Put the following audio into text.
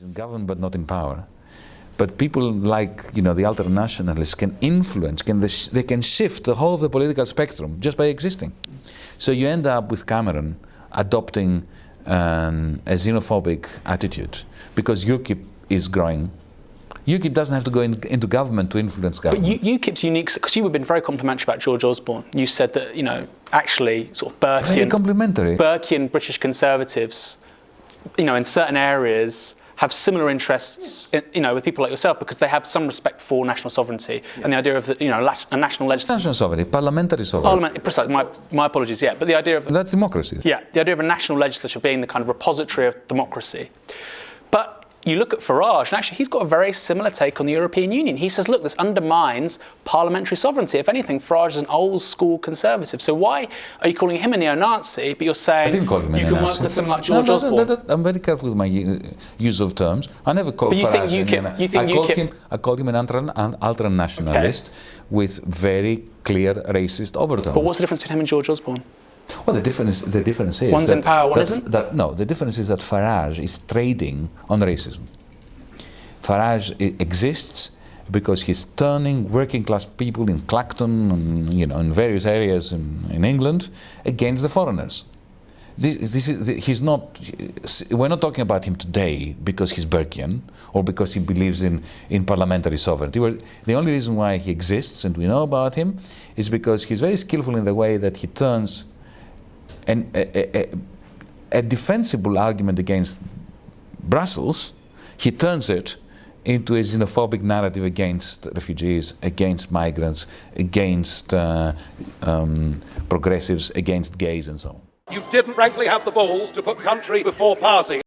In government but not in power. But people like, the ultra-nationalists can influence, they can shift the whole of the political spectrum just by existing. So you end up with Cameron adopting a xenophobic attitude because UKIP is growing. UKIP doesn't have to go into government to influence government. But UKIP's unique, because you've been very complimentary about George Osborne. You said that, actually sort of Burkean British Conservatives, in certain areas have similar interests, with people like yourself, because they have some respect for national sovereignty and the idea of a national legislature. National sovereignty, parliamentary sovereignty. Precisely. My apologies. Yeah, but the idea of that's democracy. Yeah, the idea of a national legislature being the kind of repository of democracy. But you look at Farage, and actually he's got a very similar take on the European Union. He says, look, this undermines parliamentary sovereignty. If anything, Farage is an old-school conservative. So why are you calling him a neo-Nazi, but you're saying I didn't call him a you neo-Nazi. can work with someone like George Osborne? I'm very careful with my use of terms. I never called Farage I called him an ultra-nationalist with very clear racist overtones. But what's the difference between him and George Osborne? Well, the difference is one's in power, one isn't? The difference is that Farage is trading on racism. Farage exists because he's turning working class people in Clacton and in various areas in England against the foreigners. He's not. We're not talking about him today because he's Burkean or because he believes in parliamentary sovereignty. The only reason why he exists and we know about him is because he's very skillful in the way that he turns a defensible argument against Brussels, he turns it into a xenophobic narrative against refugees, against migrants, against progressives, against gays and so on. You didn't frankly have the balls to put country before party.